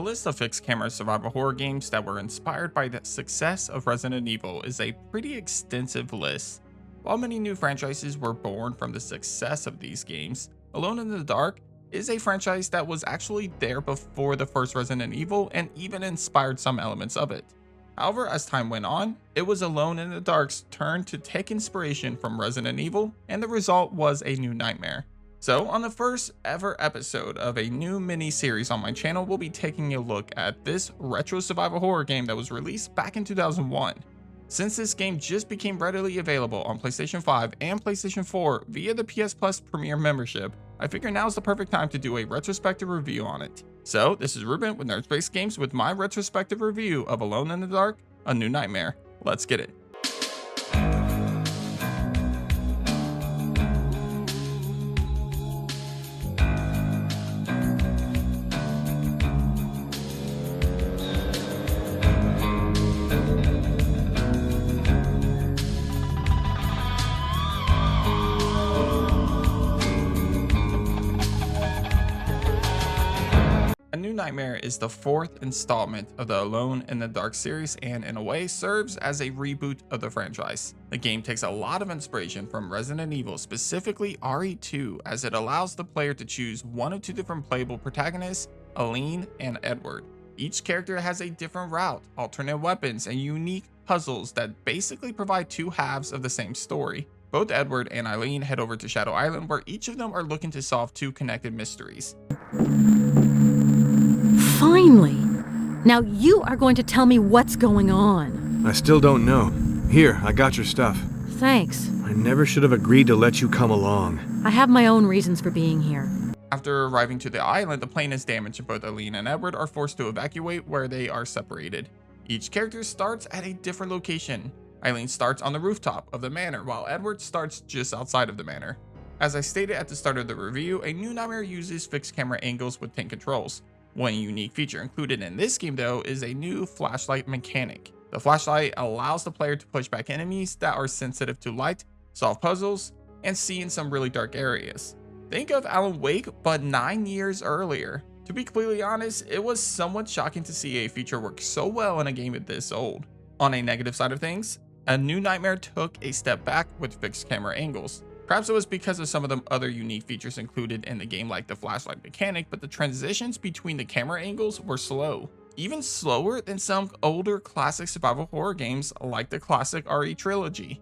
list of fixed camera survival horror games that were inspired by the success of Resident Evil is a pretty extensive list. While many new franchises were born from the success of these games, Alone in the Dark is a franchise that was actually there before the first Resident Evil and even inspired some elements of it. However, as time went on, it was Alone in the Dark's turn to take inspiration from Resident Evil, and the result was A New Nightmare. So on the first ever episode of a new mini-series on my channel, we'll be taking a look at this retro survival horror game that was released back in 2001. Since this game just became readily available on PlayStation 5 and PlayStation 4 via the PS Plus Premier membership, I figure now's the perfect time to do a retrospective review on it. So this is Ruben with Nerdspace Games with my retrospective review of Alone in the Dark, A New Nightmare. Let's get it. A New Nightmare is the fourth installment of the Alone in the Dark series and in a way serves as a reboot of the franchise. The game takes a lot of inspiration from Resident Evil, specifically RE2, as it allows the player to choose one of two different playable protagonists, Eileen and Edward. Each character has a different route, alternate weapons, and unique puzzles that basically provide two halves of the same story. Both Edward and Eileen head over to Shadow Island, where each of them are looking to solve two connected mysteries. Finally! Now you are going to tell me what's going on. I still don't know. Here, I got your stuff. Thanks. I never should have agreed to let you come along. I have my own reasons for being here. After arriving to the island, the plane is damaged and both Eileen and Edward are forced to evacuate, where they are separated. Each character starts at a different location. Eileen starts on the rooftop of the manor, while Edward starts just outside of the manor. As I stated at the start of the review, A New Nightmare uses fixed camera angles with 10 controls. One unique feature included in this game though is a new flashlight mechanic. The flashlight allows the player to push back enemies that are sensitive to light, solve puzzles, and see in some really dark areas. Think of Alan Wake, but 9 years earlier. To be completely honest, it was somewhat shocking to see a feature work so well in a game this old. On a negative side of things, A New Nightmare took a step back with fixed camera angles. Perhaps it was because of some of the other unique features included in the game like the flashlight mechanic, but the transitions between the camera angles were slow. Even slower than some older classic survival horror games like the classic RE trilogy.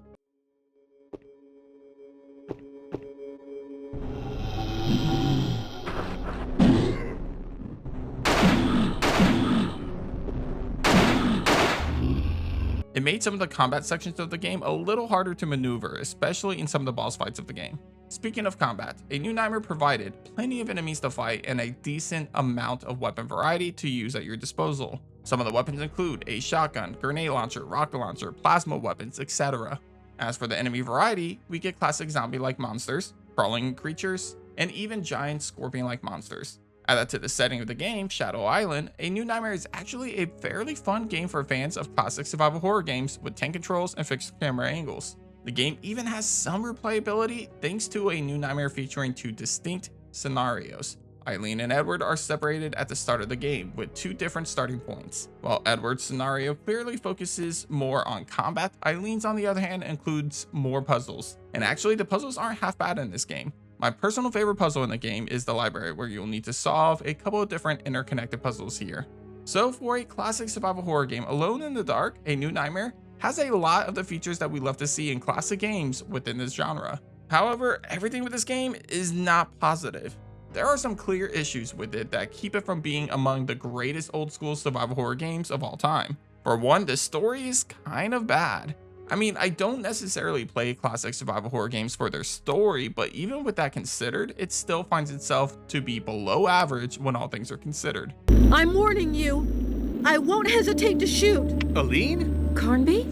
It made some of the combat sections of the game a little harder to maneuver, especially in some of the boss fights of the game. Speaking of combat, A New Nightmare provided plenty of enemies to fight and a decent amount of weapon variety to use at your disposal. Some of the weapons include a shotgun, grenade launcher, rocket launcher, plasma weapons, etc. As for the enemy variety, we get classic zombie-like monsters, crawling creatures, and even giant scorpion-like monsters. Add that to the setting of the game, Shadow Island, A New Nightmare is actually a fairly fun game for fans of classic survival horror games with 10 controls and fixed camera angles. The game even has some replayability thanks to A New Nightmare featuring two distinct scenarios. Eileen and Edward are separated at the start of the game with two different starting points. While Edward's scenario clearly focuses more on combat, Eileen's on the other hand includes more puzzles. And actually the puzzles aren't half bad in this game. My personal favorite puzzle in the game is the library, where you'll need to solve a couple of different interconnected puzzles here. So for a classic survival horror game, Alone in the Dark, A New Nightmare has a lot of the features that we love to see in classic games within this genre. However, everything with this game is not positive. There are some clear issues with it that keep it from being among the greatest old school survival horror games of all time. For one, the story is kind of bad. I mean, I don't necessarily play classic survival horror games for their story, but even with that considered, it still finds itself to be below average when all things are considered. I'm warning you. I won't hesitate to shoot. Eileen? Carnby?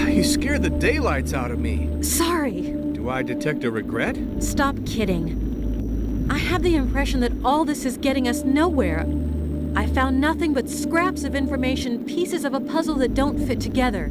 You scared the daylights out of me. Sorry. Do I detect a regret? Stop kidding. I have the impression that all this is getting us nowhere. I found nothing but scraps of information, pieces of a puzzle that don't fit together.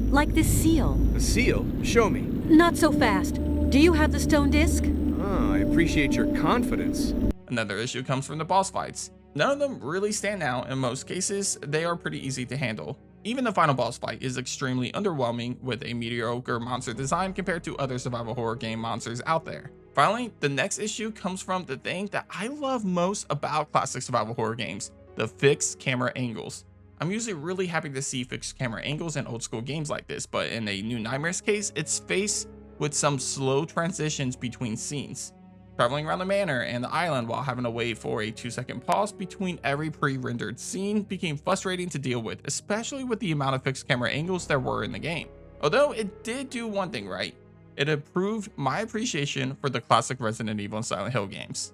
Like this seal. A seal? Show me. Not so fast. Do you have the stone disc? I appreciate your confidence. Another issue comes from the boss fights. None of them really stand out. In most cases, they are pretty easy to handle. Even the final boss fight is extremely underwhelming with a mediocre monster design compared to other survival horror game monsters out there. Finally, the next issue comes from the thing that I love most about classic survival horror games, the fixed camera angles. I'm usually really happy to see fixed camera angles in old school games like this, but in a New Nightmares case, it's faced with some slow transitions between scenes. Traveling around the manor and the island while having to wait for a 2-second pause between every pre-rendered scene became frustrating to deal with, especially with the amount of fixed camera angles there were in the game. Although it did do one thing right, it improved my appreciation for the classic Resident Evil and Silent Hill games.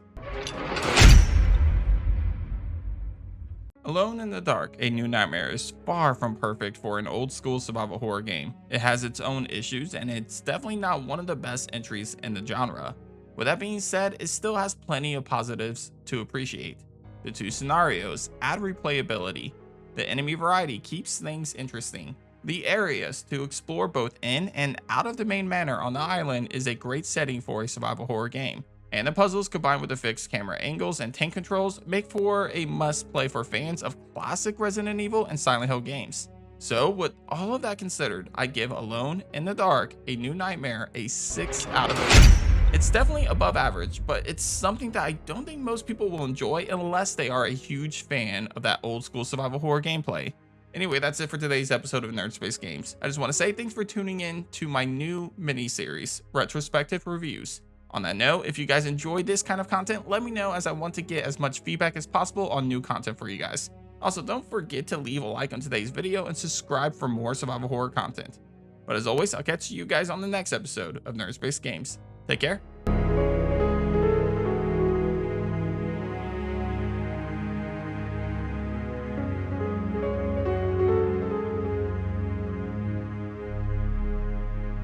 Alone in the Dark, A New Nightmare is far from perfect for an old school survival horror game. It has its own issues and it's definitely not one of the best entries in the genre. With that being said, it still has plenty of positives to appreciate. The 2 scenarios add replayability. The enemy variety keeps things interesting. The areas to explore both in and out of the main manor on the island is a great setting for a survival horror game. And the puzzles combined with the fixed camera angles and tank controls make for a must play for fans of classic Resident Evil and Silent Hill games. So with all of that considered, I give Alone in the Dark, A New Nightmare a 6 out of 10. It's definitely above average, but it's something that I don't think most people will enjoy unless they are a huge fan of that old school survival horror gameplay. Anyway, that's it for today's episode of Nerd Space Games. I just want to say thanks for tuning in to my new mini-series, Retrospective Reviews. On that note, if you guys enjoyed this kind of content, let me know as I want to get as much feedback as possible on new content for you guys. Also, don't forget to leave a like on today's video and subscribe for more survival horror content. But as always, I'll catch you guys on the next episode of Nerd Space Games. Take care.